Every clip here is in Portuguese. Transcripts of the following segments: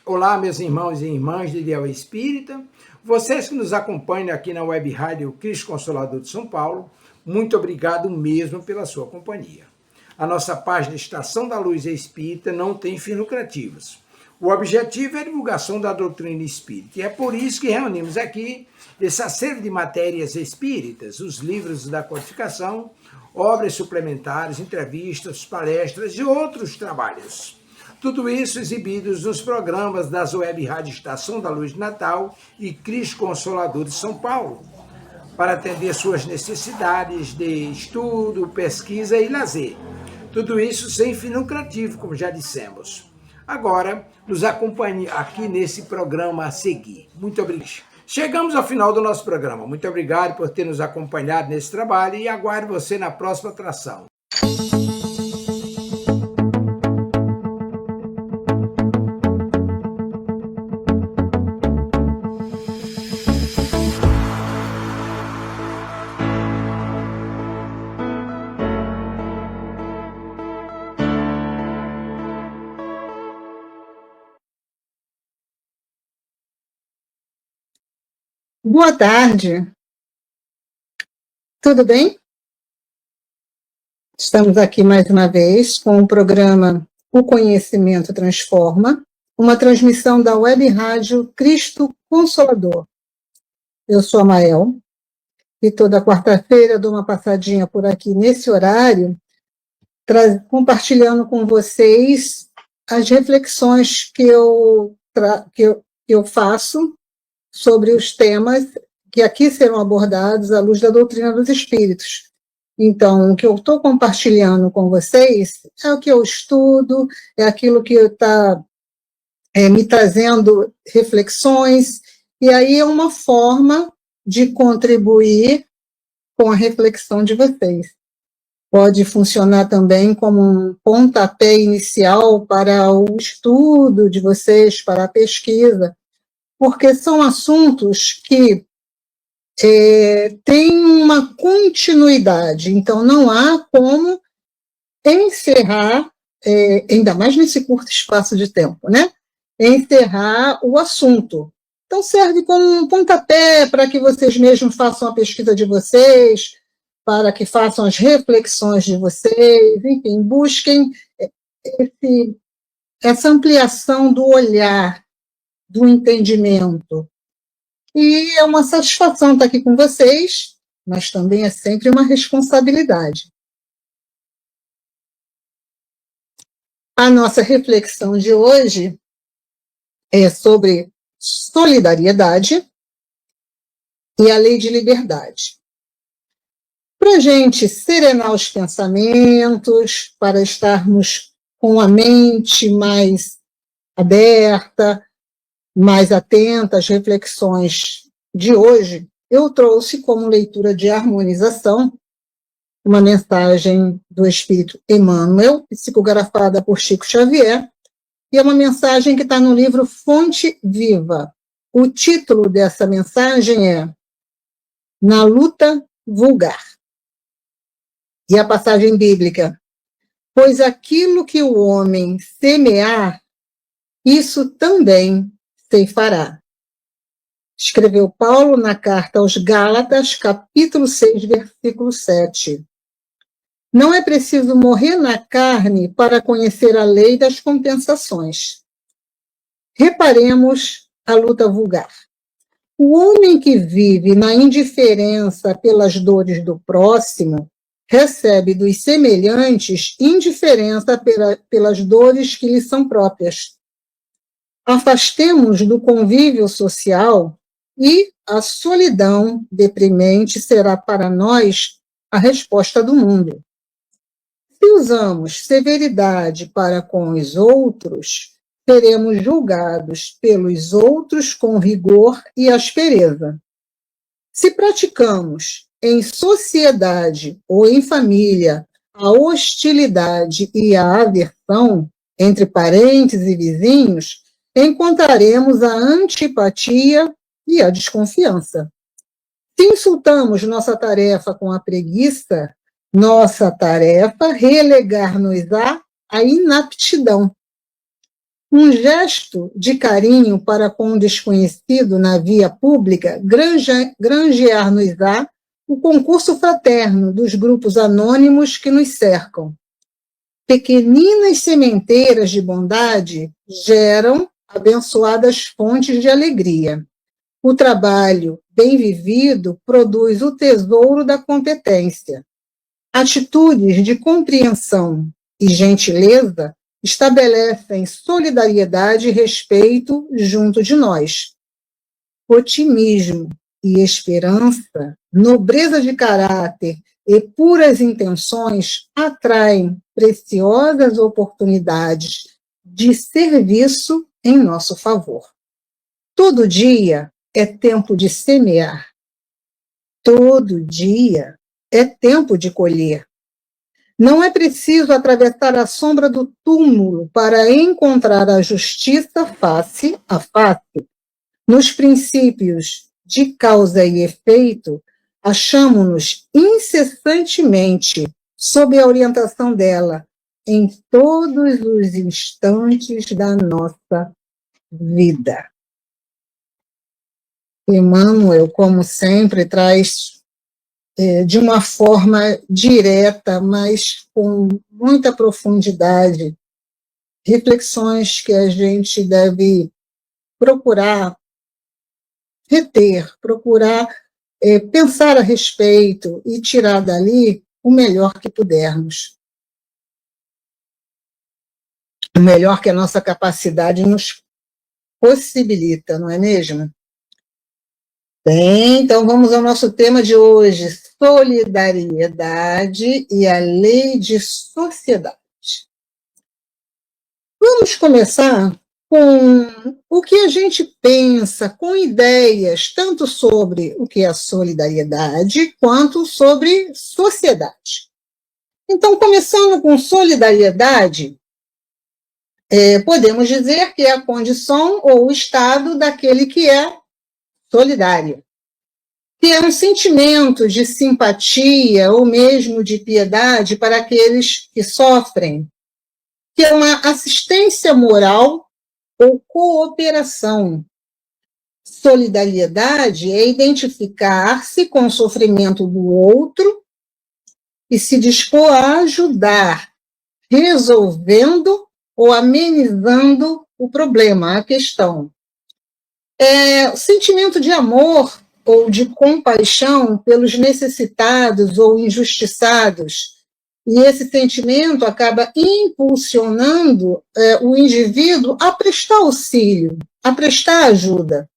Olá, meus irmãos e irmãs de Ideal Espírita, vocês que nos acompanham aqui na Web Rádio Cristo Consolador de São Paulo, muito obrigado mesmo pela sua companhia. A nossa página Estação da Luz Espírita não tem fins lucrativos. O objetivo é a divulgação da doutrina espírita e é por isso que reunimos aqui esse acervo de matérias espíritas, os livros da codificação, obras suplementares, entrevistas, palestras e outros trabalhos. Tudo isso exibidos nos programas das Web Rádio Estação da Luz de Natal e Cristo Consolador de São Paulo, para atender suas necessidades de estudo, pesquisa e lazer. Tudo isso sem fim lucrativo, como já dissemos. Agora, nos acompanhe aqui nesse programa a seguir. Muito obrigado. Chegamos ao final do nosso programa. Muito obrigado por ter nos acompanhado nesse trabalho e aguardo você na próxima atração. Boa tarde. Tudo bem? Estamos aqui mais uma vez com o programa O Conhecimento Transforma, uma transmissão da Web Rádio Cristo Consolador. Eu sou a Mael e toda quarta-feira dou uma passadinha por aqui nesse horário, compartilhando com vocês as reflexões que eu faço sobre os temas que aqui serão abordados à luz da doutrina dos espíritos. Então, o que eu estou compartilhando com vocês é o que eu estudo, é aquilo que está me trazendo reflexões, e aí é uma forma de contribuir com a reflexão de vocês. Pode funcionar também como um pontapé inicial para o estudo de vocês, para a pesquisa, porque são assuntos que têm uma continuidade, então não há como encerrar, ainda mais nesse curto espaço de tempo, né? Encerrar o assunto. Então serve como um pontapé para que vocês mesmos façam a pesquisa de vocês, para que façam as reflexões de vocês, enfim, busquem essa ampliação do olhar, do entendimento. E é uma satisfação estar aqui com vocês, mas também é sempre uma responsabilidade. A nossa reflexão de hoje é sobre solidariedade e a lei de liberdade. Para a gente serenar os pensamentos, para estarmos com a mente mais aberta, mais atenta às reflexões de hoje, eu trouxe como leitura de harmonização uma mensagem do Espírito Emmanuel, psicografada por Chico Xavier, e é uma mensagem que está no livro Fonte Viva. O título dessa mensagem é Na Luta Vulgar. E a passagem bíblica: pois aquilo que o homem semear, isso também ceifará. Escreveu Paulo na carta aos Gálatas, capítulo 6, versículo 7. Não é preciso morrer na carne para conhecer a lei das compensações. Reparemos a luta vulgar. O homem que vive na indiferença pelas dores do próximo recebe dos semelhantes indiferença pelas dores que lhe são próprias. Afastemos do convívio social e a solidão deprimente será para nós a resposta do mundo. Se usamos severidade para com os outros, seremos julgados pelos outros com rigor e aspereza. Se praticamos em sociedade ou em família a hostilidade e a aversão entre parentes e vizinhos, encontraremos a antipatia e a desconfiança. Se insultamos nossa tarefa com a preguiça, nossa tarefa relegar-nos-á à inaptidão. Um gesto de carinho para com um desconhecido na via pública granjear-nos-á o concurso fraterno dos grupos anônimos que nos cercam. Pequeninas sementeiras de bondade geram abençoadas fontes de alegria. O trabalho bem vivido produz o tesouro da competência. Atitudes de compreensão e gentileza estabelecem solidariedade e respeito junto de nós. Otimismo e esperança, nobreza de caráter e puras intenções atraem preciosas oportunidades de serviço em nosso favor. Todo dia é tempo de semear. Todo dia é tempo de colher. Não é preciso atravessar a sombra do túmulo para encontrar a justiça face a face. Nos princípios de causa e efeito, achamo-nos incessantemente sob a orientação dela em todos os instantes da nossa vida. Emmanuel, como sempre, traz de uma forma direta, mas com muita profundidade, reflexões que a gente deve procurar reter, procurar pensar a respeito e tirar dali o melhor que pudermos. O melhor que a nossa capacidade nos possibilita, não é mesmo? Bem, então vamos ao nosso tema de hoje, solidariedade e a lei de sociedade. Vamos começar com o que a gente pensa, com ideias, tanto sobre o que é solidariedade, quanto sobre sociedade. Então, começando com solidariedade, podemos dizer que é a condição ou o estado daquele que é solidário, que é um sentimento de simpatia ou mesmo de piedade para aqueles que sofrem, que é uma assistência moral ou cooperação. Solidariedade é identificar-se com o sofrimento do outro e se dispor a ajudar, resolvendo ou amenizando o problema, a questão. O sentimento de amor ou de compaixão pelos necessitados ou injustiçados, e esse sentimento acaba impulsionando o indivíduo a prestar auxílio, a prestar ajuda.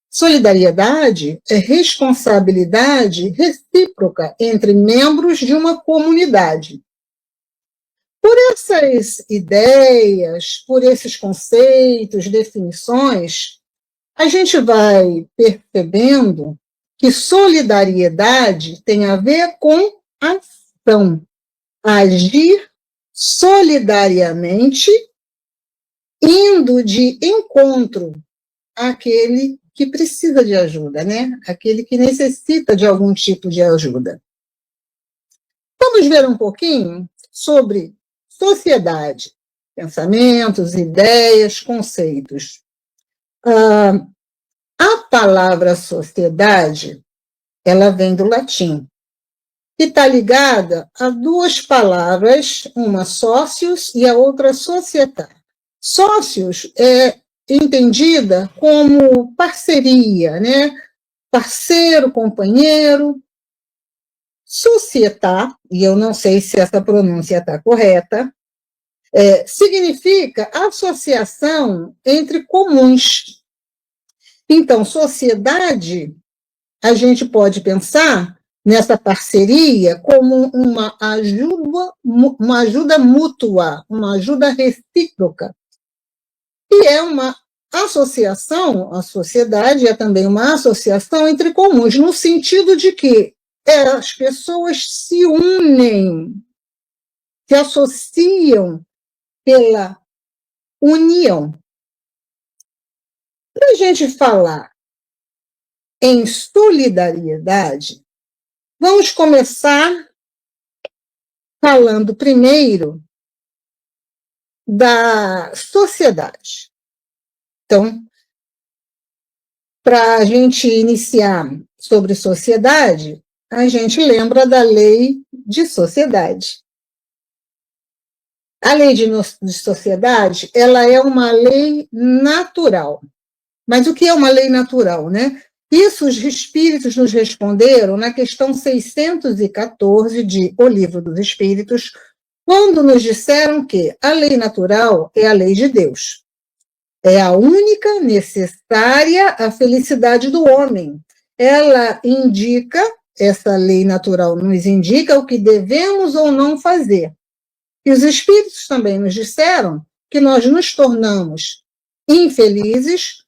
Solidariedade é responsabilidade recíproca entre membros de uma comunidade. Por essas ideias, por esses conceitos, definições, a gente vai percebendo que solidariedade tem a ver com ação, agir solidariamente, indo de encontro àquele que precisa de ajuda, né? Aquele que necessita de algum tipo de ajuda. Vamos ver um pouquinho sobre sociedade, pensamentos, ideias, conceitos. A palavra sociedade, ela vem do latim, e está ligada a duas palavras, uma sócios e a outra societas. Sócios é entendida como parceria, né? Parceiro, companheiro. Societá, e eu não sei se essa pronúncia está correta, significa associação entre comuns. Então, sociedade, a gente pode pensar nessa parceria como uma ajuda mútua, uma ajuda recíproca. E é uma associação, a sociedade é também uma associação entre comuns, no sentido de que as pessoas se unem, se associam pela união. Para a gente falar em solidariedade, vamos começar falando primeiro da sociedade. Então, para a gente iniciar sobre sociedade, a gente lembra da lei de sociedade. A lei de sociedade, ela é uma lei natural. Mas o que é uma lei natural, né? Isso os espíritos nos responderam na questão 614 de O Livro dos Espíritos, quando nos disseram que a lei natural é a lei de Deus. É a única necessária à felicidade do homem. Ela indica, essa lei natural nos indica o que devemos ou não fazer. E os espíritos também nos disseram que nós nos tornamos infelizes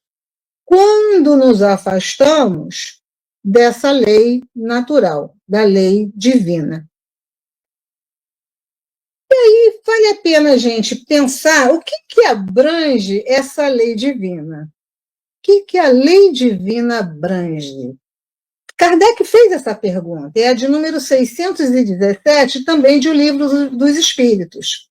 quando nos afastamos dessa lei natural, da lei divina. E aí vale a pena a gente pensar o que abrange essa lei divina. O que a lei divina abrange? Kardec fez essa pergunta, é a de número 617, também de O Livro dos Espíritos.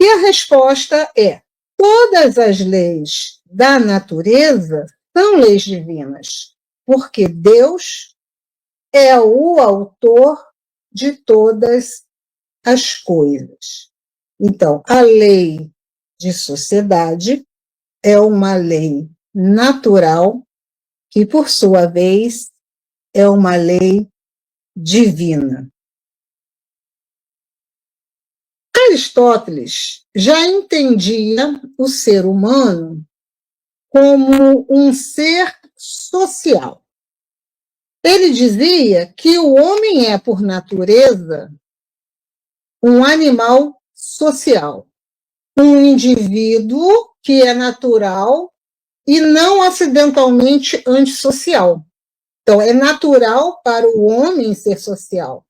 E a resposta é: todas as leis da natureza são leis divinas, porque Deus é o autor de todas as coisas. Então, a lei de sociedade é uma lei natural que, por sua vez, é uma lei divina. Aristóteles já entendia o ser humano como um ser social. Ele dizia que o homem é, por natureza, um animal social, um indivíduo que é natural e não acidentalmente antissocial. Então, é natural para o homem ser social.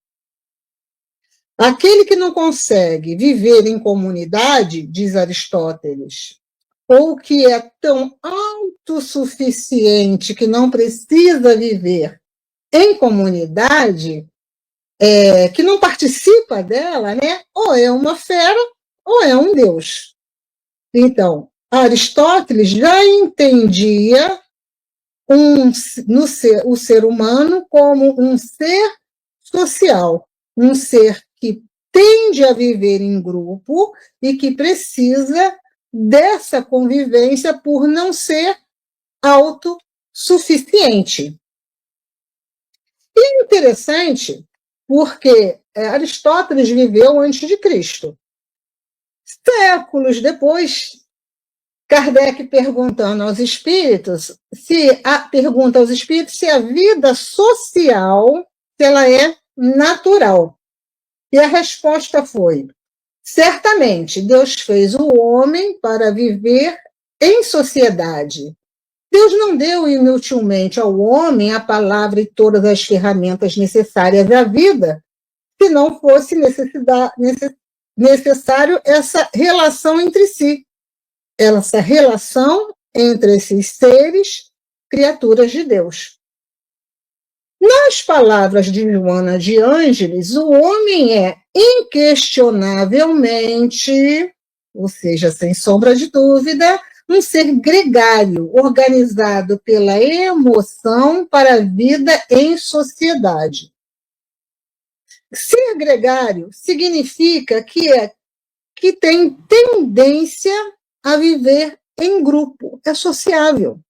Aquele que não consegue viver em comunidade, diz Aristóteles, ou que é tão autossuficiente que não precisa viver em comunidade, que não participa dela, né? Ou é uma fera ou é um deus. Então, Aristóteles já entendia o ser humano como um ser social, um ser que tende a viver em grupo e que precisa dessa convivência por não ser autossuficiente. E é interessante porque Aristóteles viveu antes de Cristo. Séculos depois, Kardec perguntando aos espíritos, pergunta aos espíritos se a vida social se ela é natural. E a resposta foi: certamente, Deus fez o homem para viver em sociedade. Deus não deu inutilmente ao homem a palavra e todas as ferramentas necessárias à vida, se não fosse necessário essa relação entre si, essa relação entre esses seres, criaturas de Deus. Nas palavras de Joana de Ângeles, o homem é inquestionavelmente, ou seja, sem sombra de dúvida, um ser gregário, organizado pela emoção para a vida em sociedade. Ser gregário significa que tem tendência a viver em grupo, é sociável.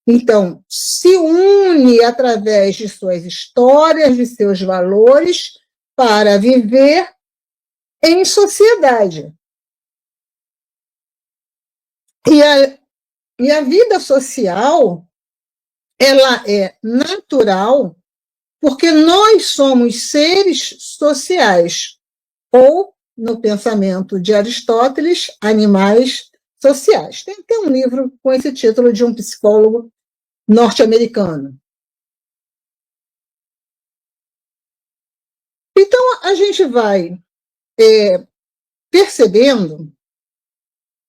Então, se une através de suas histórias, de seus valores, para viver em sociedade. E a vida social, ela é natural porque nós somos seres sociais, ou, no pensamento de Aristóteles, animais sociais. Tem até um livro com esse título de um psicólogo norte-americano. Então, a gente vai percebendo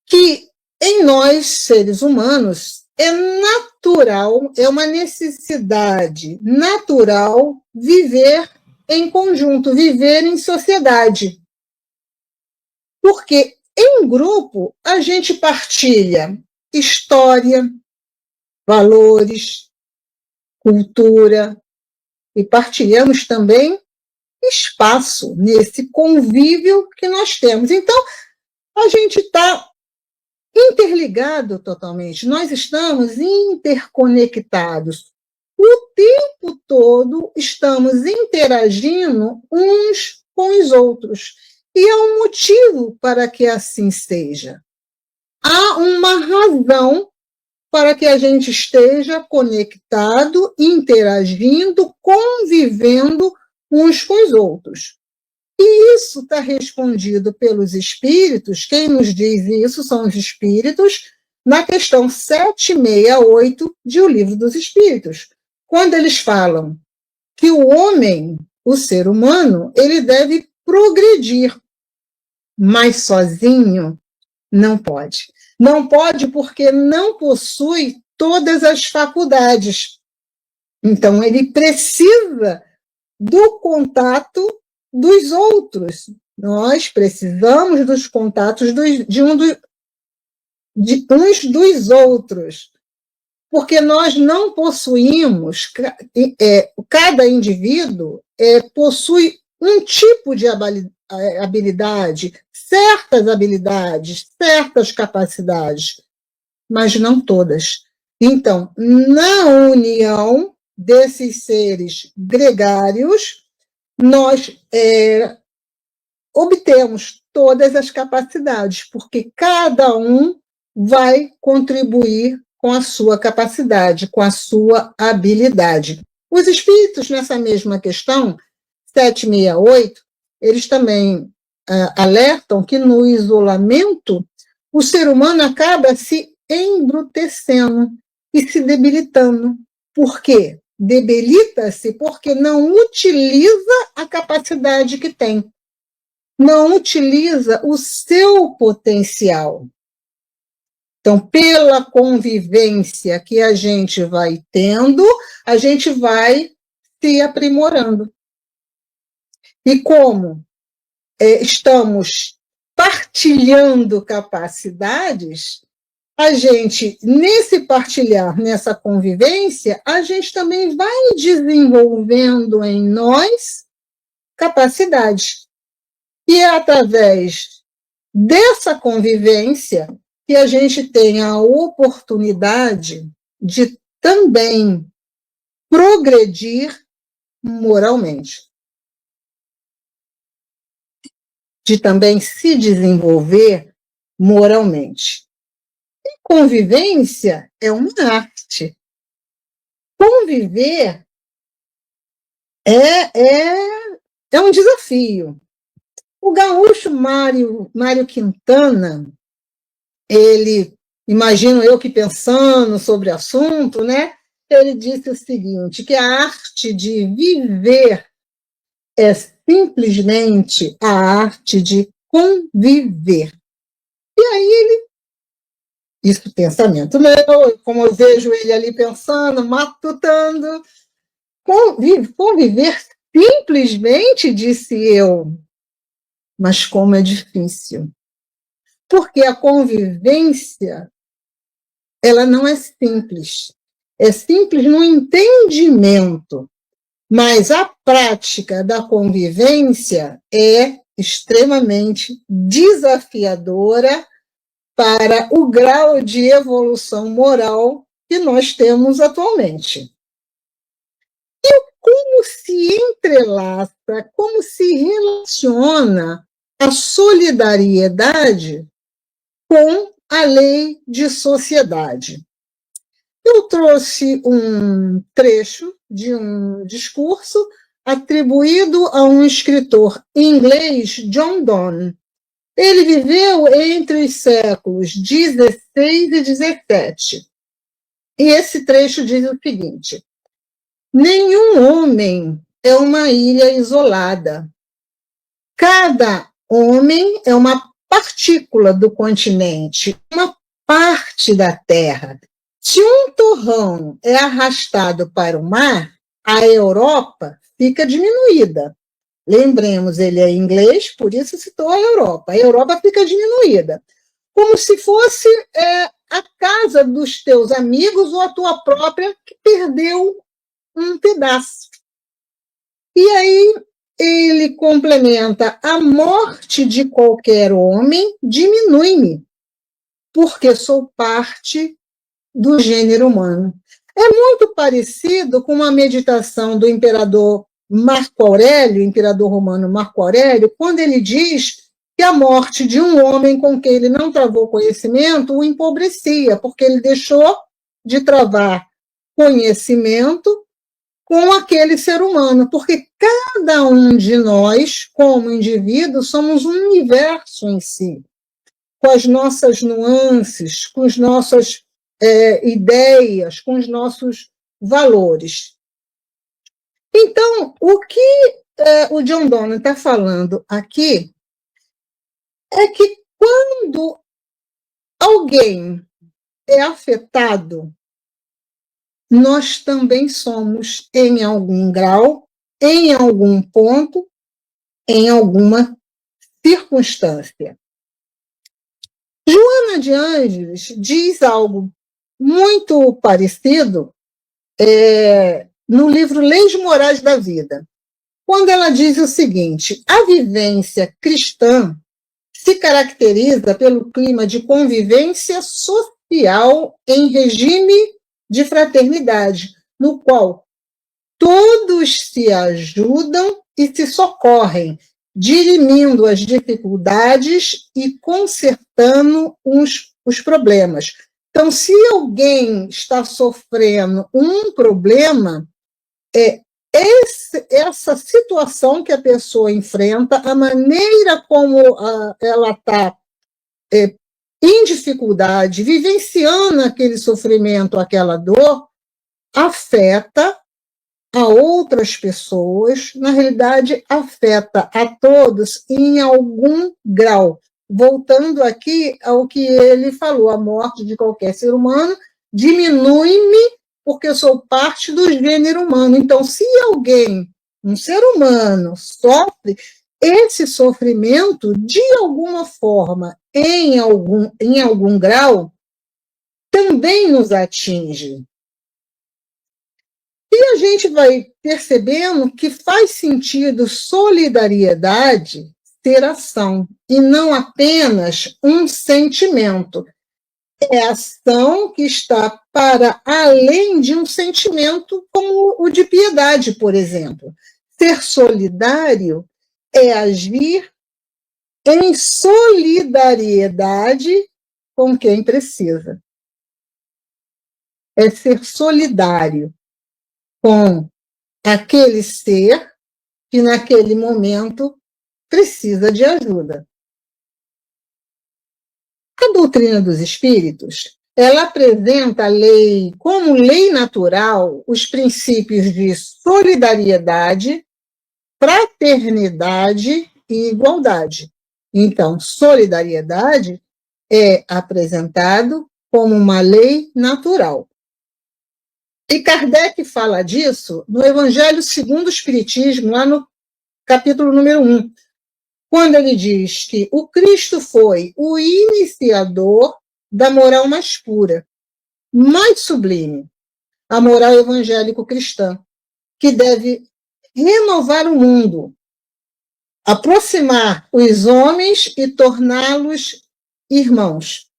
que em nós, seres humanos, é natural, é uma necessidade natural viver em conjunto, viver em sociedade. Porque em grupo a gente partilha história, valores, cultura, e partilhamos também espaço nesse convívio que nós temos. Então, a gente está interligado totalmente, nós estamos interconectados. O tempo todo estamos interagindo uns com os outros. E há um motivo para que assim seja. Há uma razão para que a gente esteja conectado, interagindo, convivendo uns com os outros. E isso está respondido pelos espíritos. Quem nos diz isso são os espíritos, na questão 768 de O Livro dos Espíritos, quando eles falam que o homem, o ser humano, ele deve progredir, mas sozinho não pode. Não pode porque não possui todas as faculdades. Então, ele precisa do contato dos outros. Nós precisamos dos contatos de uns dos outros, porque nós não possuímos, cada indivíduo possui um tipo de habilidade, certas capacidades, mas não todas. Então, na união desses seres gregários, nós obtemos todas as capacidades, porque cada um vai contribuir com a sua capacidade, com a sua habilidade. Os espíritos, nessa mesma questão, 768, eles também alertam que no isolamento o ser humano acaba se embrutecendo e se debilitando. Por quê? Debilita-se porque não utiliza a capacidade que tem, não utiliza o seu potencial. Então, pela convivência que a gente vai tendo, a gente vai se aprimorando. E como estamos partilhando capacidades, a gente, nesse partilhar, nessa convivência, a gente também vai desenvolvendo em nós capacidades. E é através dessa convivência que a gente tem a oportunidade de também progredir moralmente, de também se desenvolver moralmente. E convivência é uma arte. Conviver é um desafio. O gaúcho Mário Quintana, ele, imagino eu que pensando sobre o assunto, né, ele disse o seguinte, que a arte de viver é simplesmente a arte de conviver. E aí isso pensamento meu, como eu vejo ele ali pensando, matutando, conviver simplesmente, disse eu, mas como é difícil. Porque a convivência, ela não é simples. É simples no entendimento, mas a prática da convivência é extremamente desafiadora para o grau de evolução moral que nós temos atualmente. E como se entrelaça, como se relaciona a solidariedade com a lei de sociedade. Eu trouxe um trecho de um discurso atribuído a um escritor inglês, John Donne. Ele viveu entre os séculos XVI e XVII. E esse trecho diz o seguinte: nenhum homem é uma ilha isolada. Cada homem é uma partícula do continente, uma parte da Terra. Se um torrão é arrastado para o mar, a Europa fica diminuída. lembremos, ele é inglês, por isso citou a Europa. A Europa fica diminuída, como se fosse a casa dos teus amigos ou a tua própria que perdeu um pedaço. E aí ele complementa: a morte de qualquer homem diminui-me, porque sou parte do gênero humano. É muito parecido com uma meditação do imperador Marco Aurélio, imperador romano Marco Aurélio, quando ele diz que a morte de um homem com quem ele não travou conhecimento o empobrecia, porque ele deixou de travar conhecimento com aquele ser humano, porque cada um de nós, como indivíduo, somos um universo em si, com as nossas nuances, com as nossas ideias, com os nossos valores. Então, o que o John Donne está falando aqui é que quando alguém é afetado, nós também somos, em algum grau, em algum ponto, em alguma circunstância. Joana de Ângeles diz algo muito parecido no livro Leis Morais da Vida, quando ela diz o seguinte: a vivência cristã se caracteriza pelo clima de convivência social em regime de fraternidade, no qual todos se ajudam e se socorrem, dirimindo as dificuldades e consertando os problemas. Então, se alguém está sofrendo um problema, essa situação que a pessoa enfrenta, a maneira como ela está em dificuldade, vivenciando aquele sofrimento, aquela dor, afeta a outras pessoas, na realidade, afeta a todos em algum grau. Voltando aqui ao que ele falou, a morte de qualquer ser humano diminui-me porque eu sou parte do gênero humano. Então, se alguém, um ser humano, sofre, esse sofrimento, de alguma forma, em algum grau, também nos atinge. E a gente vai percebendo que faz sentido solidariedade ter ação, e não apenas um sentimento. É ação que está para além de um sentimento como o de piedade, por exemplo. Ser solidário é agir em solidariedade com quem precisa. É ser solidário com aquele ser que naquele momento precisa de ajuda. A doutrina dos espíritos, ela apresenta a lei como lei natural os princípios de solidariedade, fraternidade e igualdade. Então, solidariedade é apresentado como uma lei natural. E Kardec fala disso no Evangelho segundo o Espiritismo, lá no capítulo número 1, quando ele diz que o Cristo foi o iniciador da moral mais pura, mais sublime, a moral evangélico-cristã, que deve renovar o mundo, aproximar os homens e torná-los irmãos,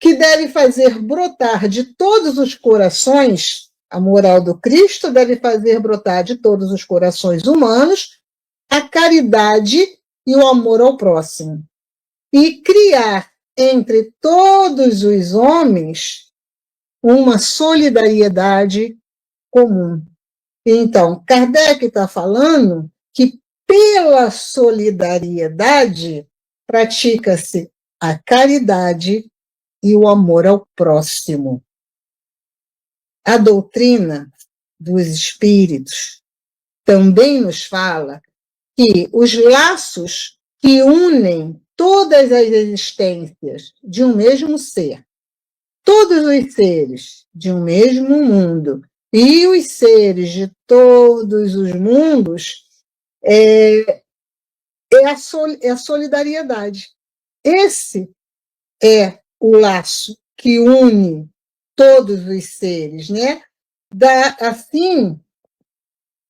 que deve fazer brotar de todos os corações, a moral do Cristo deve fazer brotar de todos os corações humanos a caridade e o amor ao próximo, e criar entre todos os homens uma solidariedade comum. Então, Kardec está falando que pela solidariedade pratica-se a caridade e o amor ao próximo. A doutrina dos espíritos também nos fala que os laços que unem todas as existências de um mesmo ser, todos os seres de um mesmo mundo e os seres de todos os mundos, é a solidariedade. Esse é o laço que une todos os seres, né? Dá, assim,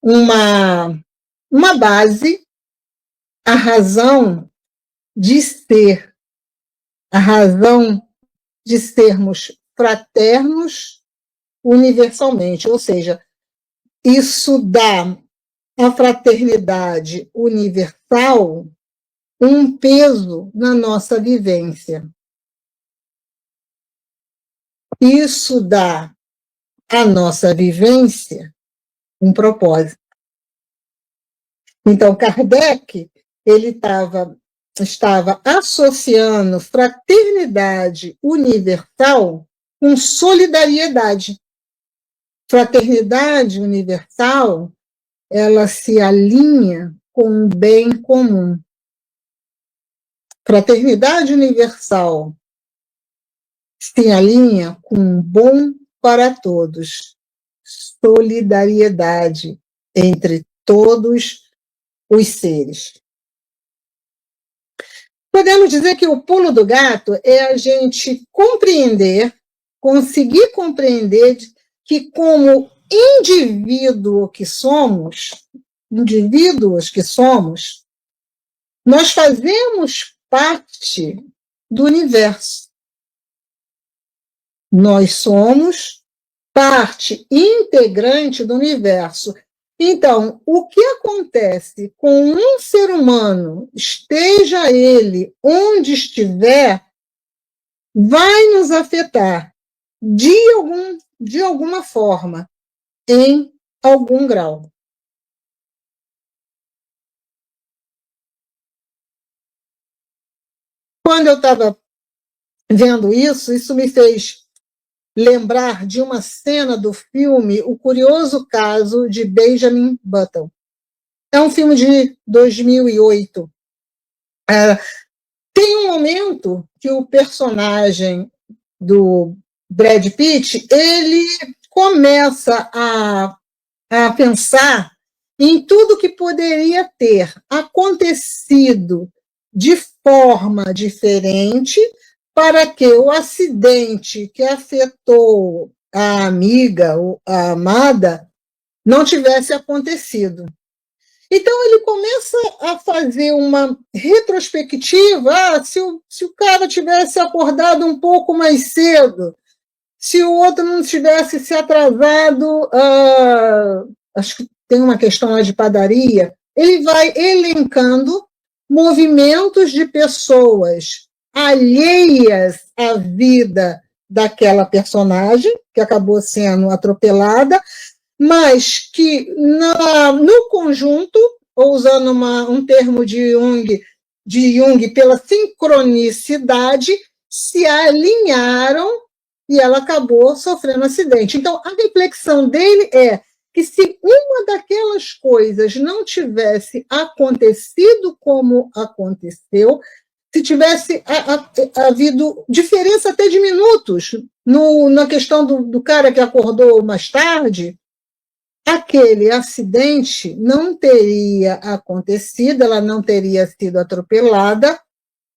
uma base, a razão de ser, a razão de sermos fraternos universalmente, ou seja, isso dá à fraternidade universal um peso na nossa vivência. Isso dá à nossa vivência um propósito. Então, Kardec ele estava associando fraternidade universal com solidariedade. Fraternidade universal, ela se alinha com o bem comum. Fraternidade universal se alinha com o bom para todos. Solidariedade entre todos os seres. Podemos dizer que o pulo do gato é a gente compreender, conseguir compreender que como indivíduos que somos, nós fazemos parte do universo. Nós somos parte integrante do universo. Então, o que acontece com um ser humano, esteja ele onde estiver, vai nos afetar de alguma forma, em algum grau. Quando eu estava vendo isso me fez lembrar de uma cena do filme O Curioso Caso de Benjamin Button. É um filme de 2008. Tem um momento que o personagem do Brad Pitt, ele começa a pensar em tudo que poderia ter acontecido de forma diferente para que o acidente que afetou a amiga, a amada, não tivesse acontecido. Então, ele começa a fazer uma retrospectiva. Se o cara tivesse acordado um pouco mais cedo, se o outro não tivesse se atrasado, acho que tem uma questão lá de padaria, ele vai elencando movimentos de pessoas alheias à vida daquela personagem, que acabou sendo atropelada, mas que no conjunto, ou usando um termo de Jung, pela sincronicidade, se alinharam e ela acabou sofrendo acidente. Então, a reflexão dele é que se uma daquelas coisas não tivesse acontecido como aconteceu, se tivesse havido diferença até de minutos na questão do cara que acordou mais tarde, aquele acidente não teria acontecido, ela não teria sido atropelada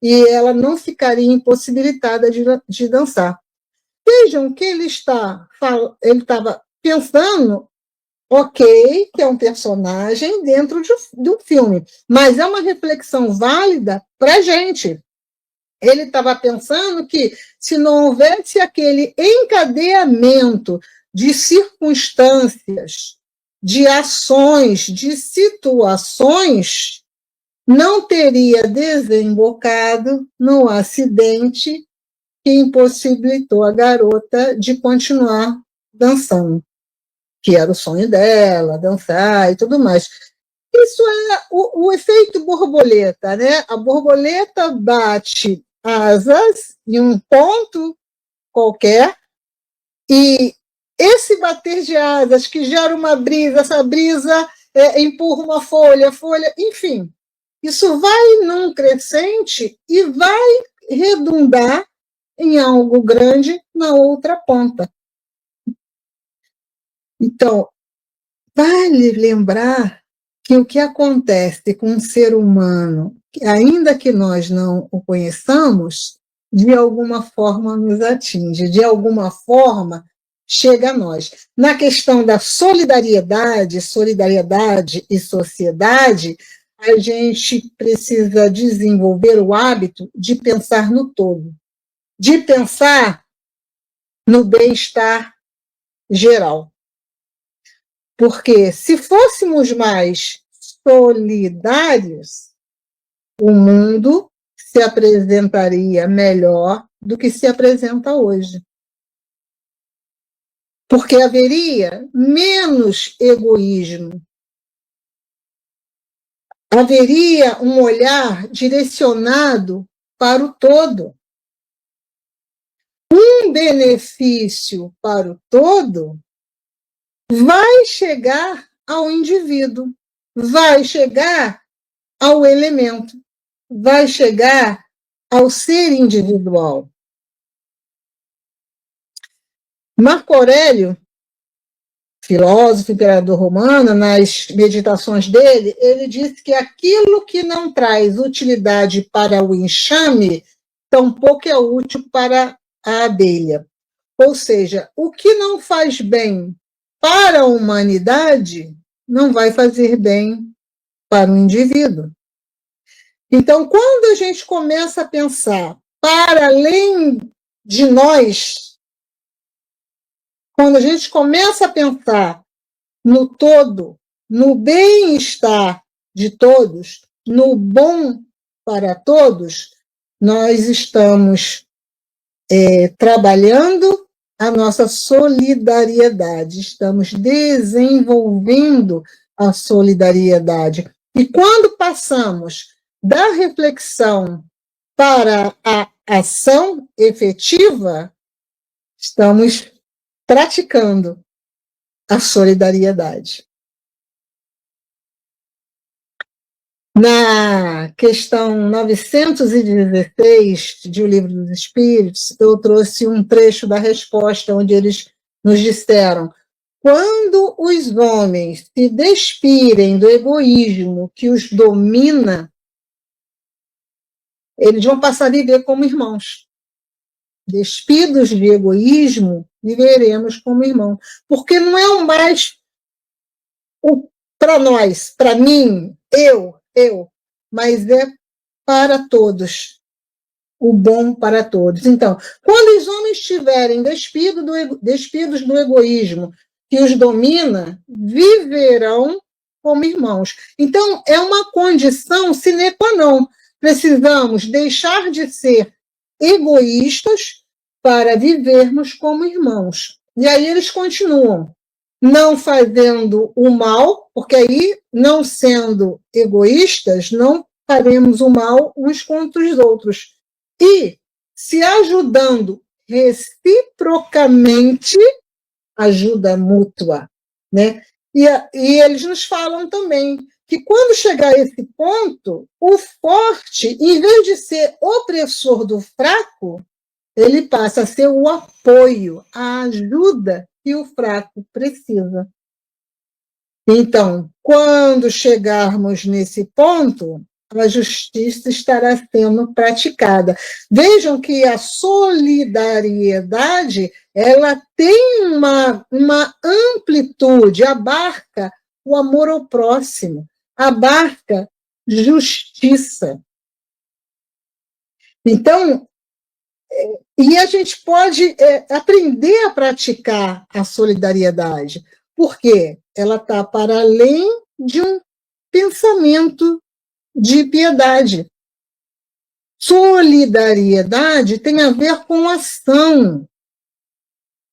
e ela não ficaria impossibilitada de dançar. Vejam que ele estava pensando, ok, que é um personagem dentro de um filme, mas é uma reflexão válida para a gente. Ele estava pensando que se não houvesse aquele encadeamento de circunstâncias, de ações, de situações, não teria desembocado no acidente que impossibilitou a garota de continuar dançando, que era o sonho dela, dançar e tudo mais. Isso é o efeito borboleta, né? A borboleta bate asas em um ponto qualquer e esse bater de asas que gera uma brisa, essa brisa empurra uma folha, enfim, isso vai num crescente e vai redundar em algo grande na outra ponta. Então, vale lembrar que o que acontece com um ser humano, ainda que nós não o conheçamos, de alguma forma nos atinge, de alguma forma chega a nós. Na questão da solidariedade e sociedade, a gente precisa desenvolver o hábito de pensar no todo, de pensar no bem-estar geral. Porque se fôssemos mais solidários, o mundo se apresentaria melhor do que se apresenta hoje. Porque haveria menos egoísmo, haveria um olhar direcionado para o todo. Um benefício para o todo vai chegar ao indivíduo, vai chegar ao elemento, vai chegar ao ser individual. Marco Aurélio, filósofo, imperador romano, nas meditações dele, ele disse que aquilo que não traz utilidade para o enxame, tampouco é útil para a abelha. Ou seja, o que não faz bem para a humanidade não vai fazer bem para o indivíduo. Então, quando a gente começa a pensar para além de nós, quando a gente começa a pensar no todo, no bem-estar de todos, no bom para todos, nós estamos trabalhando a nossa solidariedade, estamos desenvolvendo a solidariedade. E quando passamos da reflexão para a ação efetiva, estamos praticando a solidariedade. Na questão 916 de O Livro dos Espíritos, eu trouxe um trecho da resposta onde eles nos disseram: quando os homens se despirem do egoísmo que os domina, eles vão passar a viver como irmãos. Despidos de egoísmo, viveremos como irmãos. Porque não é mais para nós, para mim, eu, mas é para todos. O bom para todos. Então, quando os homens estiverem despidos do egoísmo que os domina, viverão como irmãos. Então, é uma condição sine qua non. Precisamos deixar de ser egoístas para vivermos como irmãos. E aí eles continuam, não fazendo o mal, porque aí, não sendo egoístas, não faremos o mal uns contra os outros. E se ajudando reciprocamente, ajuda mútua, né? E eles nos falam também que quando chegar a esse ponto, o forte, em vez de ser opressor do fraco, ele passa a ser o apoio, a ajuda que o fraco precisa. Então, quando chegarmos nesse ponto, a justiça estará sendo praticada. Vejam que a solidariedade, ela tem uma amplitude, abarca o amor ao próximo, abarca justiça. Então, e a gente pode aprender a praticar a solidariedade, porque ela está para além de um pensamento de piedade. Solidariedade tem a ver com ação.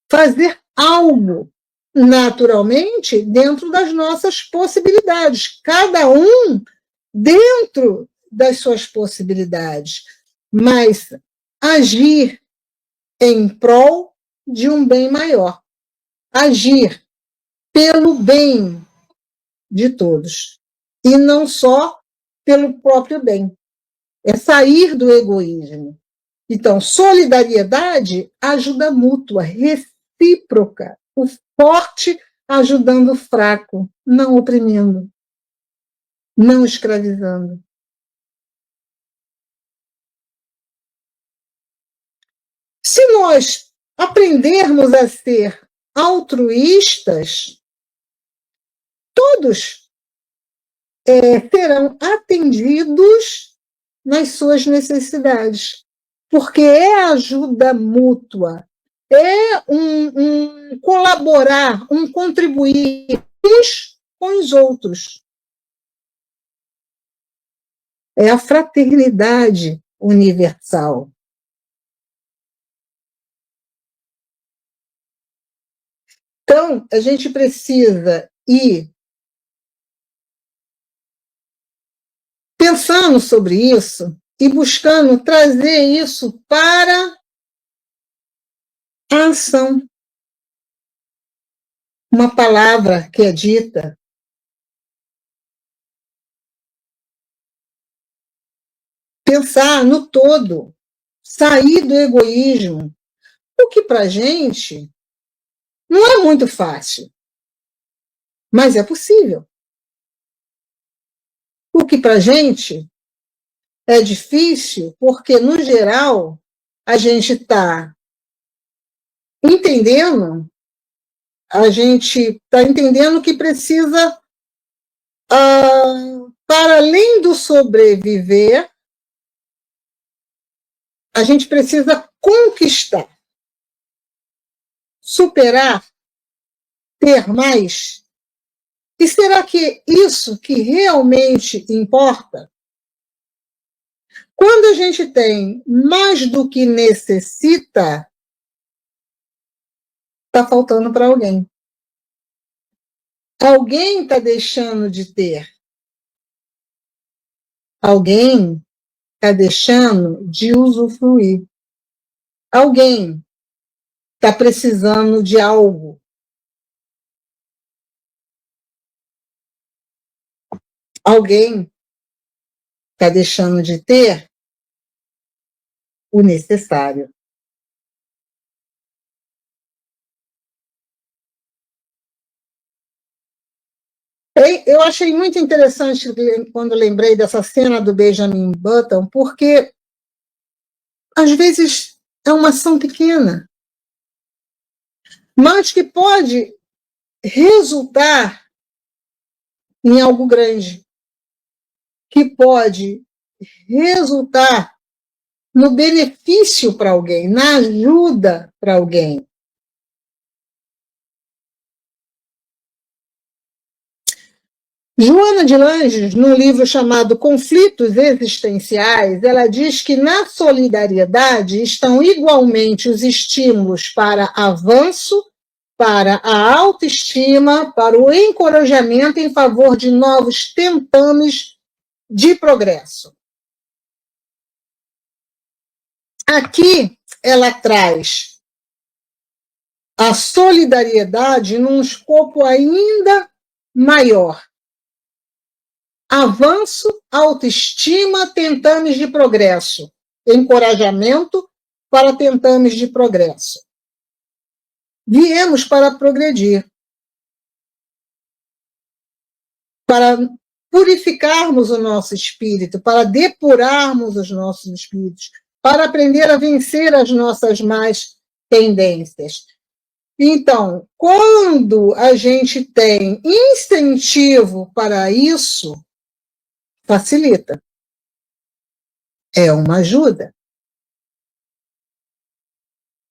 Fazer algo, naturalmente, dentro das nossas possibilidades. Cada um dentro das suas possibilidades. Mas agir em prol de um bem maior. Agir pelo bem de todos. E não só pelo próprio bem. É sair do egoísmo. Então, solidariedade, ajuda mútua, recíproca. O forte ajudando o fraco, não oprimindo. não escravizando. Se nós aprendermos a ser altruístas, todos serão atendidos nas suas necessidades, porque é ajuda mútua, é um colaborar, um contribuir uns com os outros. É a fraternidade universal. Então, a gente precisa ir pensando sobre isso e buscando trazer isso para a ação. Uma palavra que é dita. Pensar no todo, sair do egoísmo, o que para a gente não é muito fácil, mas é possível. O que para a gente é difícil, porque, no geral, a gente está entendendo, que precisa, para além do sobreviver, a gente precisa conquistar, superar, ter mais. E será que isso que realmente importa? Quando a gente tem mais do que necessita, está faltando para alguém. Alguém está deixando de ter. Alguém está deixando de usufruir. Alguém está precisando de algo. Alguém está deixando de ter o necessário. Eu achei muito interessante quando lembrei dessa cena do Benjamin Button, porque às vezes é uma ação pequena, mas que pode resultar em algo grande, que pode resultar no benefício para alguém, na ajuda para alguém. Joana de Langes, num livro chamado Conflitos Existenciais, ela diz que na solidariedade estão igualmente os estímulos para avanço, para a autoestima, para o encorajamento em favor de novos tentames de progresso. Aqui ela traz a solidariedade num escopo ainda maior. Avanço, autoestima, tentames de progresso. Encorajamento para tentames de progresso. Viemos para progredir. Para purificarmos o nosso espírito, para depurarmos os nossos espíritos, para aprender a vencer as nossas más tendências. Então, quando a gente tem incentivo para isso, facilita. É uma ajuda.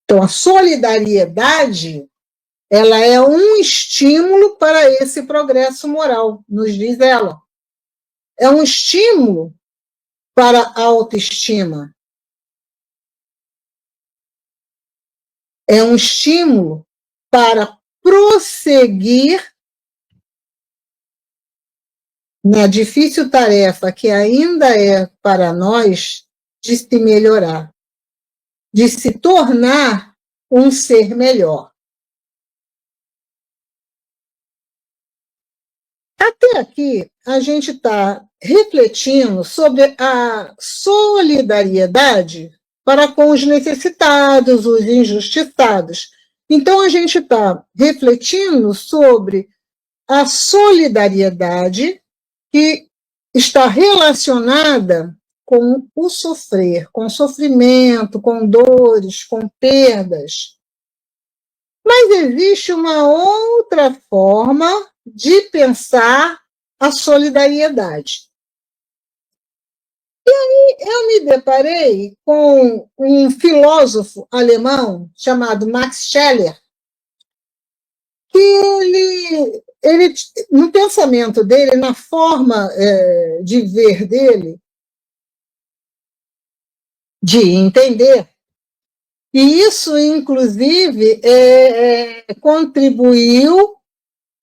Então, a solidariedade, ela é um estímulo para esse progresso moral, nos diz ela. É um estímulo para a autoestima. É um estímulo para prosseguir na difícil tarefa que ainda é para nós de se melhorar, de se tornar um ser melhor. Até aqui, a gente está refletindo sobre a solidariedade para com os necessitados, os injustiçados. Então, a gente está refletindo sobre a solidariedade que está relacionada com o sofrer, com sofrimento, com dores, com perdas. Mas existe uma outra forma de pensar a solidariedade. E aí eu me deparei com um filósofo alemão chamado Max Scheler, que ele no pensamento dele, na forma de ver dele, de entender, e isso, inclusive, contribuiu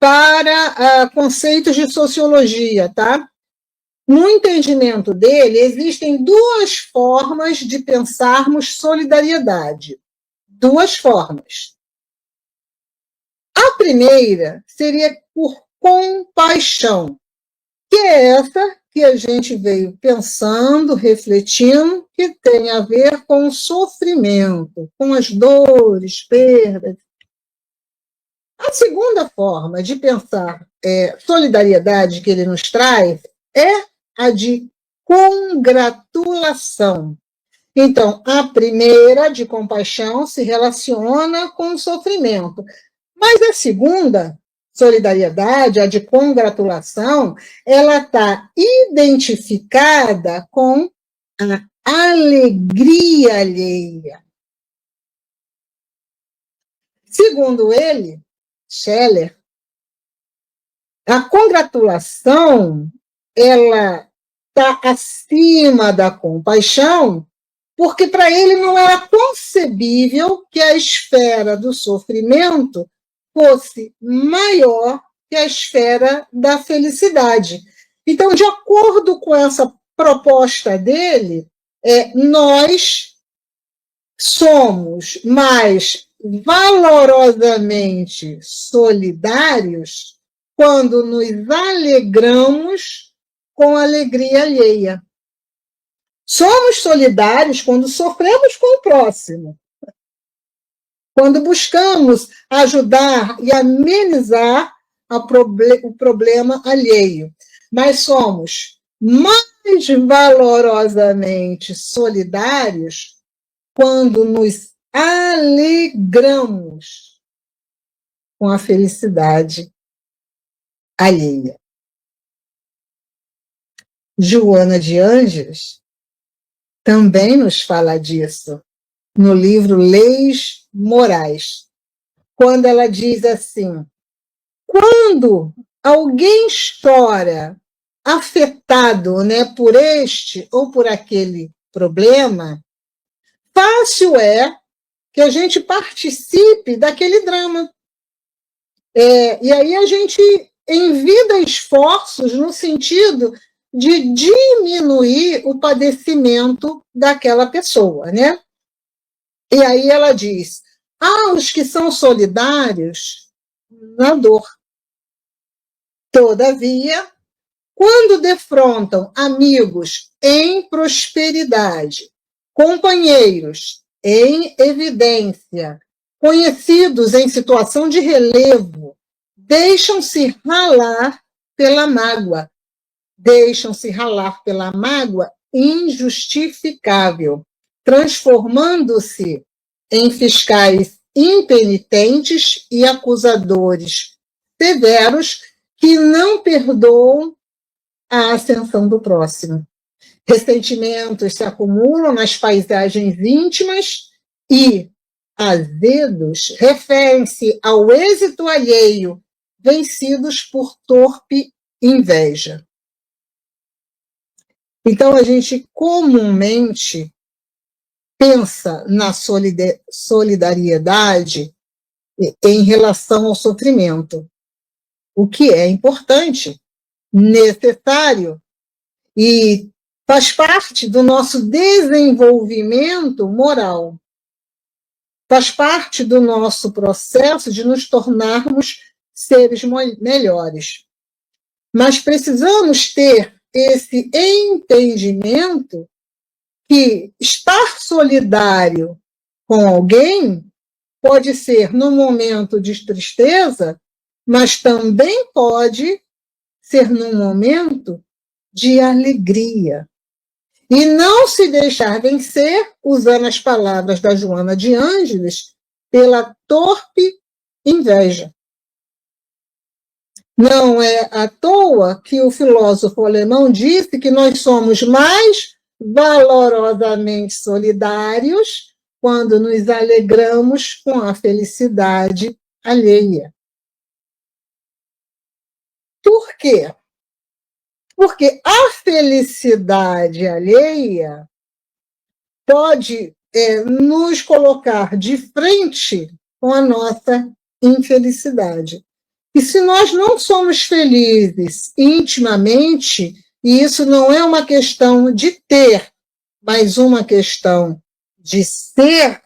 para conceitos de sociologia, tá? No entendimento dele, existem duas formas de pensarmos solidariedade. Duas formas. A primeira seria por compaixão, que é essa que a gente veio pensando, refletindo, que tem a ver com o sofrimento, com as dores, perdas. A segunda forma de pensar solidariedade que ele nos traz é a de congratulação. Então, a primeira, de compaixão, se relaciona com o sofrimento. Mas a segunda, solidariedade, a de congratulação, ela está identificada com a alegria alheia. Segundo ele, Scheler, a congratulação ela está acima da compaixão, porque para ele não era concebível que a esfera do sofrimento fosse maior que a esfera da felicidade. Então, de acordo com essa proposta dele, nós somos mais valorosamente solidários quando nos alegramos com a alegria alheia. Somos solidários quando sofremos com o próximo, quando buscamos ajudar e amenizar o problema alheio. Mas somos mais valorosamente solidários quando nos alegramos com a felicidade alheia. Joana de Ângeles também nos fala disso no livro Leis Morais, quando ela diz assim: quando alguém chora afetado, né, por este ou por aquele problema, fácil é que a gente participe daquele drama. E aí a gente envida esforços no sentido de diminuir o padecimento daquela pessoa, né? E aí ela diz: os que são solidários na dor. Todavia, quando defrontam amigos em prosperidade, companheiros em evidência, conhecidos em situação de relevo, deixam-se ralar pela mágoa. Deixam-se ralar pela mágoa injustificável, transformando-se em fiscais impenitentes e acusadores severos que não perdoam a ascensão do próximo. Ressentimentos se acumulam nas paisagens íntimas e azedos referem-se ao êxito alheio, vencidos por torpe inveja. Então, a gente comumente pensa na solidariedade em relação ao sofrimento, o que é importante, necessário e faz parte do nosso desenvolvimento moral. Faz parte do nosso processo de nos tornarmos seres melhores. Mas precisamos ter esse entendimento que estar solidário com alguém pode ser no momento de tristeza, mas também pode ser num momento de alegria. E não se deixar vencer, usando as palavras da Joana de Ângeles, pela torpe inveja. Não é à toa que o filósofo alemão disse que nós somos mais valorosamente solidários quando nos alegramos com a felicidade alheia. Por quê? Porque a felicidade alheia pode nos colocar de frente com a nossa infelicidade. E se nós não somos felizes intimamente, e isso não é uma questão de ter, mas uma questão de ser,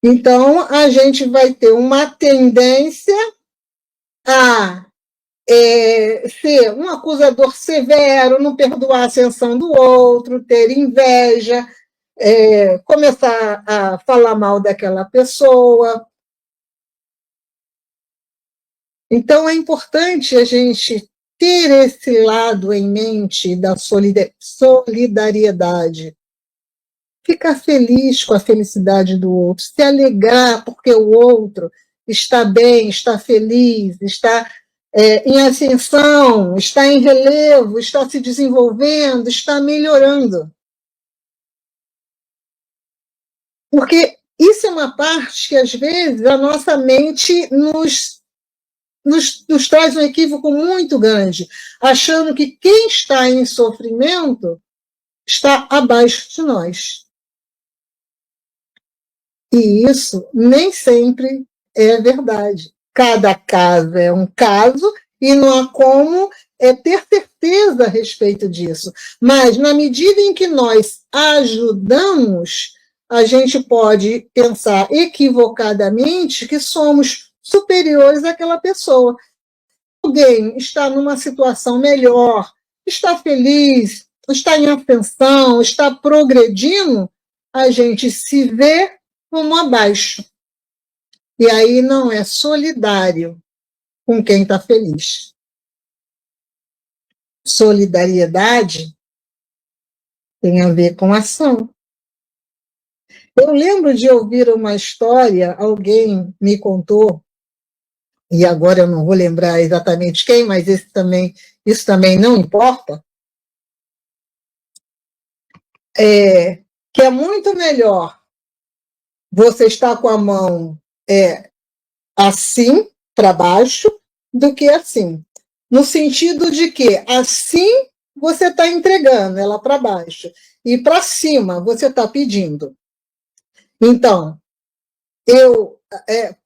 então a gente vai ter uma tendência a ser um acusador severo, não perdoar a ascensão do outro, ter inveja, começar a falar mal daquela pessoa. Então, é importante a gente ter esse lado em mente da solidariedade. Ficar feliz com a felicidade do outro, se alegrar porque o outro está bem, está feliz, está em ascensão, está em relevo, está se desenvolvendo, está melhorando. Porque isso é uma parte que, às vezes, a nossa mente nos traz um equívoco muito grande, achando que quem está em sofrimento está abaixo de nós. E isso nem sempre é verdade. Cada caso é um caso e não há como ter certeza a respeito disso. Mas, na medida em que nós ajudamos, a gente pode pensar equivocadamente que somos superiores àquela pessoa. Alguém está numa situação melhor, está feliz, está em ascensão, está progredindo, a gente se vê como abaixo. E aí não é solidário com quem está feliz. Solidariedade tem a ver com ação. Eu lembro de ouvir uma história, alguém me contou, e agora eu não vou lembrar exatamente quem, mas isso também não importa, que é muito melhor você estar com a mão assim, para baixo, do que assim. No sentido de que assim você está entregando ela para baixo, e para cima você está pedindo. Então, eu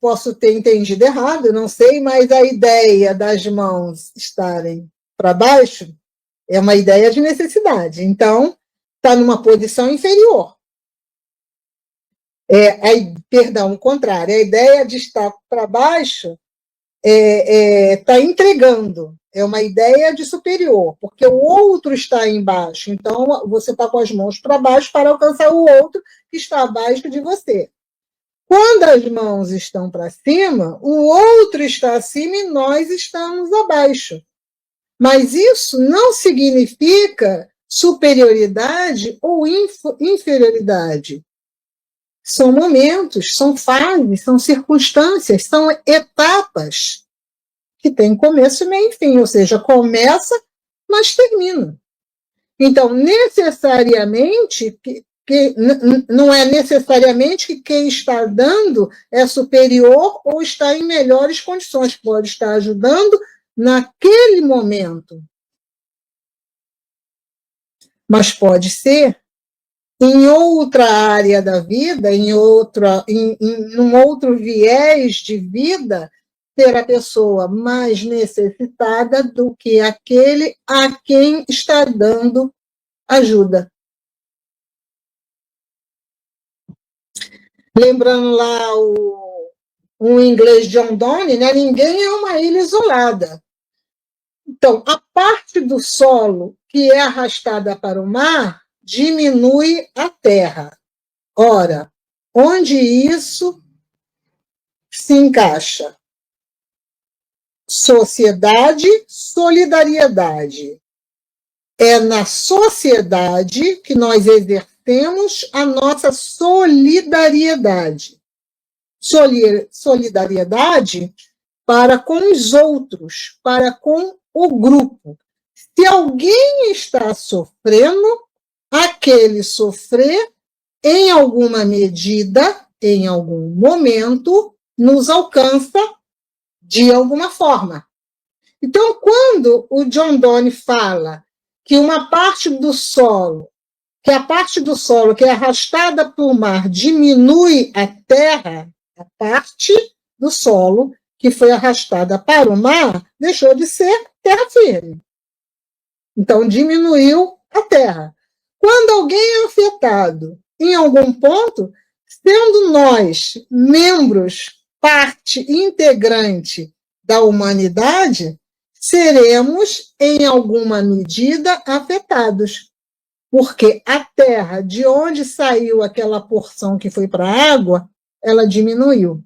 posso ter entendido errado, não sei, mas a ideia das mãos estarem para baixo é uma ideia de necessidade. Então, está numa posição inferior. Perdão, o contrário. A ideia de estar para baixo está entregando. É uma ideia de superior, porque o outro está embaixo. Então, você está com as mãos para baixo para alcançar o outro que está abaixo de você. Quando as mãos estão para cima, o outro está acima e nós estamos abaixo. Mas isso não significa superioridade ou inferioridade. São momentos, são fases, são circunstâncias, são etapas que têm começo, meio e fim, ou seja, começa, mas termina. Então, necessariamente, não é necessariamente que quem está dando é superior ou está em melhores condições, pode estar ajudando naquele momento. Mas pode ser em outra área da vida, em um outro viés de vida, ser a pessoa mais necessitada do que aquele a quem está dando ajuda. Lembrando lá o inglês John Donne, né? Ninguém é uma ilha isolada. Então, a parte do solo que é arrastada para o mar diminui a terra. Ora, onde isso se encaixa? Sociedade, solidariedade. É na sociedade que nós exercemos a nossa solidariedade. Solidariedade para com os outros, para com o grupo. Se alguém está sofrendo, aquele sofrer, em alguma medida, em algum momento, nos alcança de alguma forma. Então, quando o John Donne fala que uma parte do solo, que a parte do solo que é arrastada pelo mar diminui a terra, a parte do solo que foi arrastada para o mar deixou de ser terra firme. Então, diminuiu a terra. Quando alguém é afetado em algum ponto, sendo nós membros, parte integrante da humanidade, seremos, em alguma medida, afetados. Porque a terra, de onde saiu aquela porção que foi para a água, ela diminuiu.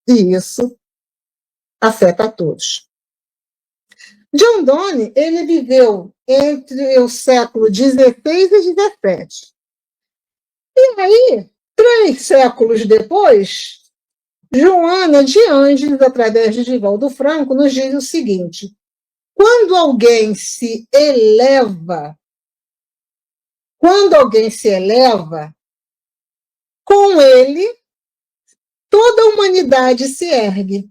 E isso afeta a todos. John Donne, ele viveu entre o século XVI e XVII. E aí, 3 séculos depois, Joana de Ângeles, através de Divaldo Franco, nos diz o seguinte: quando alguém se eleva, com ele, toda a humanidade se ergue.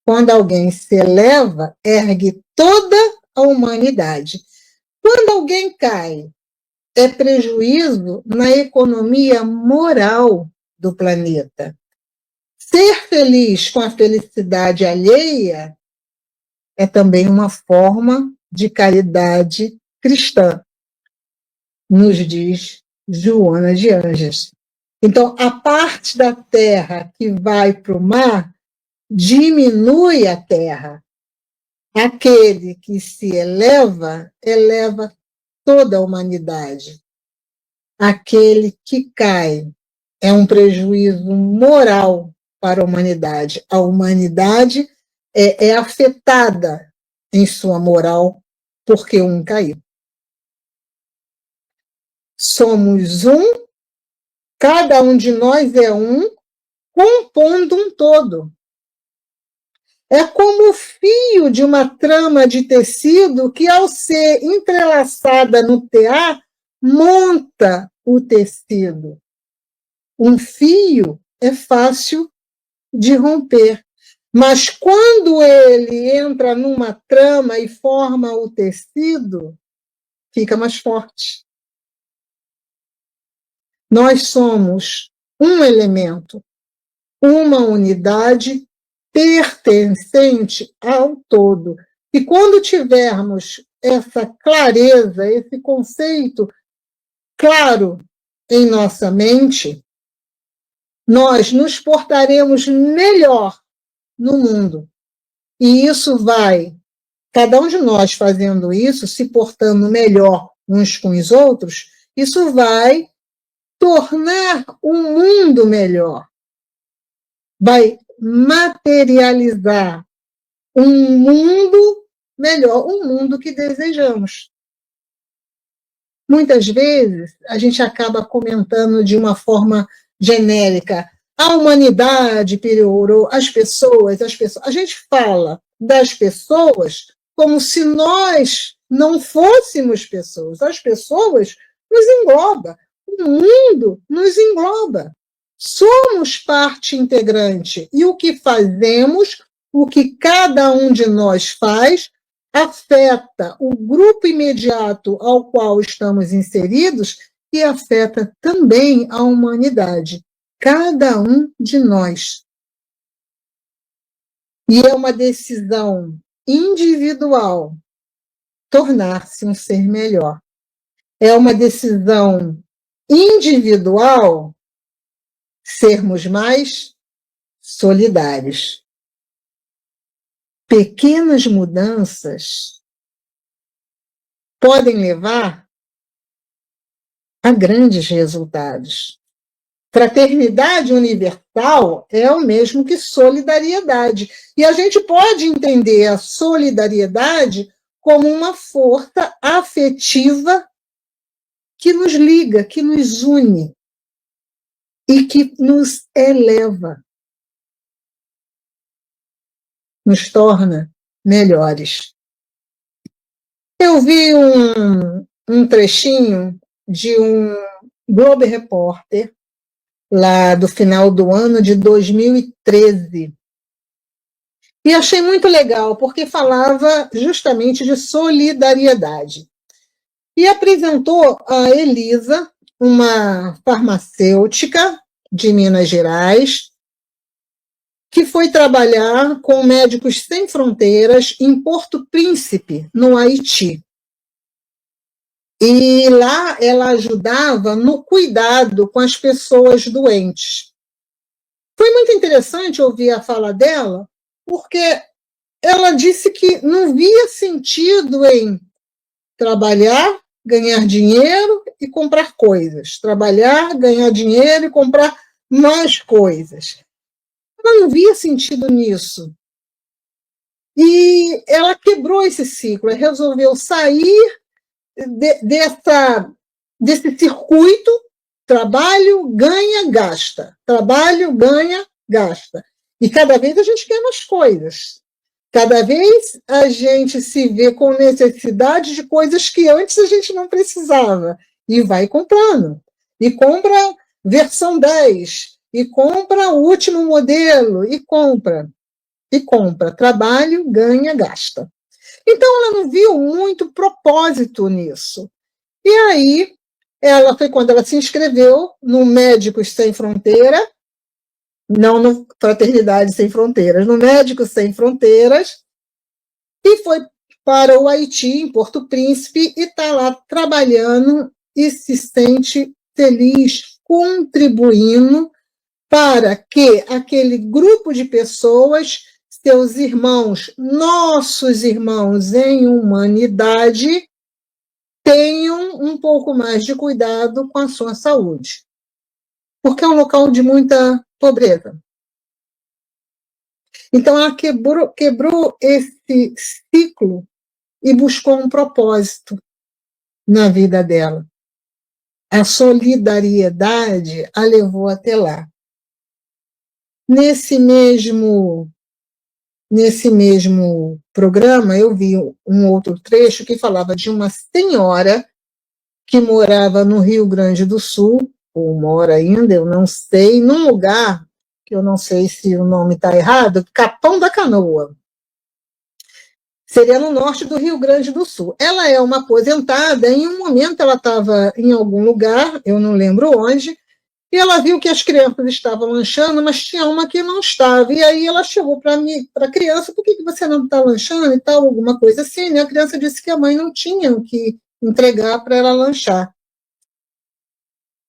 Quando alguém se eleva, ergue toda a humanidade. Quando alguém cai, é prejuízo na economia moral do planeta. Ser feliz com a felicidade alheia é também uma forma de caridade cristã, nos diz Joana de Ângeles. Então, a parte da terra que vai para o mar diminui a terra. Aquele que se eleva, eleva toda a humanidade. Aquele que cai é um prejuízo moral para a humanidade. A humanidade é afetada em sua moral porque um caiu. Somos um, cada um de nós é um, compondo um todo. É como o fio de uma trama de tecido que, ao ser entrelaçada no tear, monta o tecido. Um fio é fácil de romper, mas quando ele entra numa trama e forma o tecido, fica mais forte. Nós somos um elemento, uma unidade pertencente ao todo. E quando tivermos essa clareza, esse conceito claro em nossa mente, nós nos portaremos melhor no mundo. E isso vai, cada um de nós fazendo isso, se portando melhor uns com os outros, isso vai tornar o mundo melhor. Vai materializar um mundo melhor, um mundo que desejamos. Muitas vezes, a gente acaba comentando de uma forma genérica, a humanidade piorou, as pessoas. A gente fala das pessoas como se nós não fôssemos pessoas. As pessoas nos englobam, o mundo nos engloba. Somos parte integrante e o que fazemos, o que cada um de nós faz, afeta o grupo imediato ao qual estamos inseridos e afeta também a humanidade, cada um de nós. E é uma decisão individual tornar-se um ser melhor. É uma decisão individual sermos mais solidários. Pequenas mudanças podem levar a grandes resultados. Fraternidade universal é o mesmo que solidariedade. E a gente pode entender a solidariedade como uma força afetiva que nos liga, que nos une e que nos eleva, nos torna melhores. Eu vi um trechinho de um Globo Repórter lá do final do ano de 2013. E achei muito legal, porque falava justamente de solidariedade. E apresentou a Elisa, uma farmacêutica de Minas Gerais, que foi trabalhar com Médicos Sem Fronteiras em Porto Príncipe, no Haiti. E lá ela ajudava no cuidado com as pessoas doentes. Foi muito interessante ouvir a fala dela, porque ela disse que não via sentido em trabalhar, ganhar dinheiro e comprar coisas. Trabalhar, ganhar dinheiro e comprar mais coisas. Ela não via sentido nisso. E ela quebrou esse ciclo, ela resolveu sair desse circuito, trabalho, ganha, gasta. Trabalho, ganha, gasta. E cada vez a gente quer mais coisas. Cada vez a gente se vê com necessidade de coisas que antes a gente não precisava. E vai comprando. E compra versão 10. E compra o último modelo. E compra. E compra. Trabalho, ganha, gasta. Então, ela não viu muito propósito nisso. E aí, foi quando ela se inscreveu no Médicos Sem Fronteira, não no Fraternidade Sem Fronteiras, no Médicos Sem Fronteiras, e foi para o Haiti, em Porto Príncipe, e está lá trabalhando e se sente feliz, contribuindo para que aquele grupo de pessoas, seus irmãos, nossos irmãos em humanidade, tenham um pouco mais de cuidado com a sua saúde. Porque é um local de muita pobreza. Então, ela quebrou esse ciclo e buscou um propósito na vida dela. A solidariedade a levou até lá. Nesse mesmo programa, eu vi um outro trecho que falava de uma senhora que morava no Rio Grande do Sul, ou mora ainda, eu não sei, num lugar, que eu não sei se o nome está errado, Capão da Canoa. Seria no norte do Rio Grande do Sul. Ela é uma aposentada, em um momento ela estava em algum lugar, eu não lembro onde, e ela viu que as crianças estavam lanchando, mas tinha uma que não estava. E aí ela chegou para a criança, por que você não está lanchando e tal, alguma coisa assim, né? A criança disse que a mãe não tinha o que entregar para ela lanchar.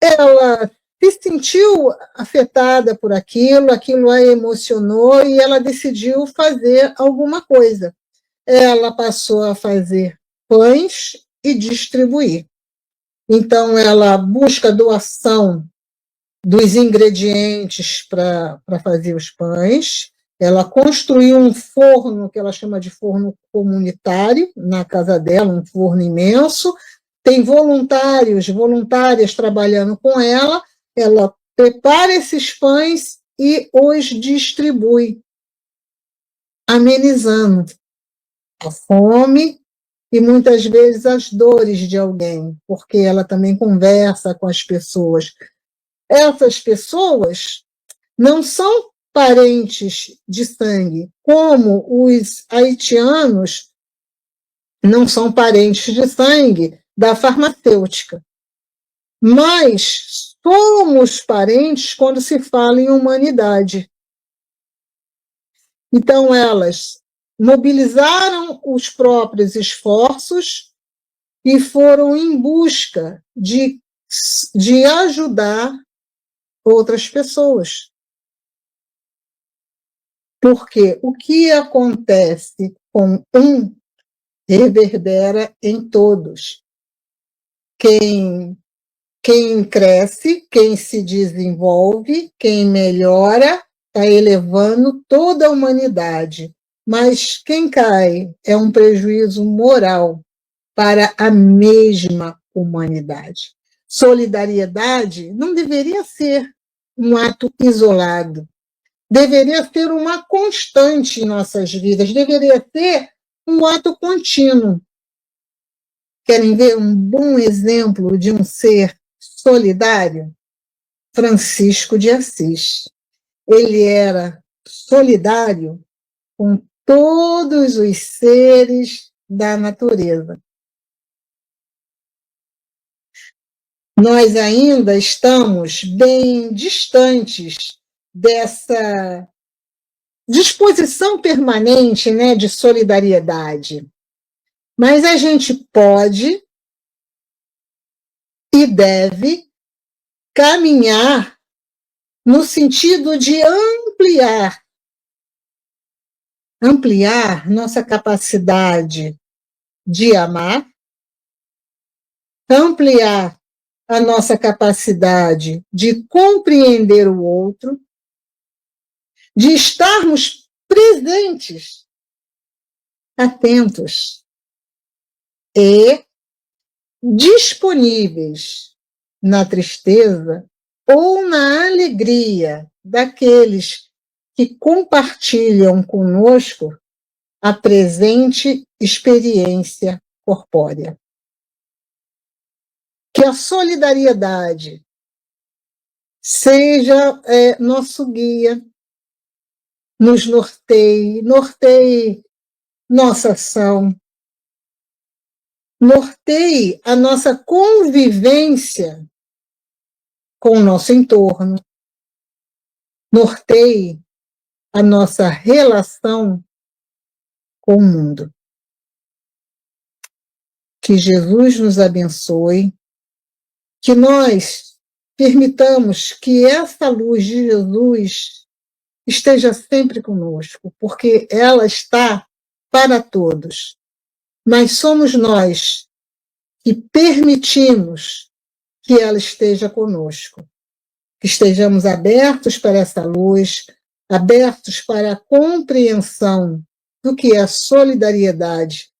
Ela se sentiu afetada por aquilo a emocionou e ela decidiu fazer alguma coisa. Ela passou a fazer pães e distribuir. Então, ela busca doação dos ingredientes para fazer os pães. Ela construiu um forno, que ela chama de forno comunitário, na casa dela, um forno imenso. Tem voluntárias trabalhando com ela. Ela prepara esses pães e os distribui, amenizando a fome e muitas vezes as dores de alguém, porque ela também conversa com as pessoas. Essas pessoas não são parentes de sangue, como os haitianos não são parentes de sangue da farmacêutica. Mas somos parentes quando se fala em humanidade. Então, elas mobilizaram os próprios esforços e foram em busca de ajudar outras pessoas. Porque o que acontece com um reverbera em todos. Quem cresce, quem se desenvolve, quem melhora, está elevando toda a humanidade. mas quem cai é um prejuízo moral para a mesma humanidade. Solidariedade não deveria ser um ato isolado, deveria ser uma constante em nossas vidas, deveria ser um ato contínuo. Querem ver um bom exemplo de um ser solidário? Francisco de Assis. Ele era solidário com todos os seres da natureza. Nós ainda estamos bem distantes dessa disposição permanente, né, de solidariedade. Mas a gente pode e deve caminhar no sentido de ampliar nossa capacidade de amar, ampliar a nossa capacidade de compreender o outro, de estarmos presentes, atentos e disponíveis na tristeza ou na alegria daqueles que compartilham conosco a presente experiência corpórea. Que a solidariedade seja nosso guia, nos norteie nossa ação, norteie a nossa convivência com o nosso entorno, norteie a nossa relação com o mundo. Que Jesus nos abençoe, que nós permitamos que essa luz de Jesus esteja sempre conosco, porque ela está para todos. Mas somos nós que permitimos que ela esteja conosco, que estejamos abertos para essa luz, abertos para a compreensão do que é solidariedade,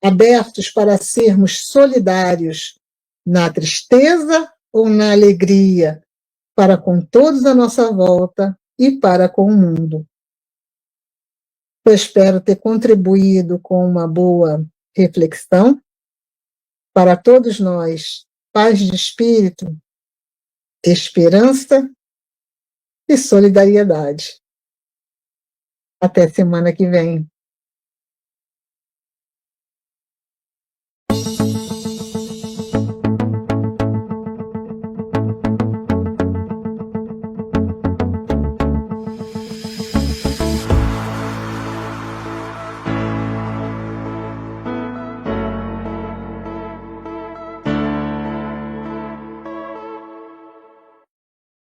abertos para sermos solidários na tristeza ou na alegria, para com todos à nossa volta e para com o mundo. Eu espero ter contribuído com uma boa reflexão. Para todos nós, paz de espírito, esperança e solidariedade. Até semana que vem.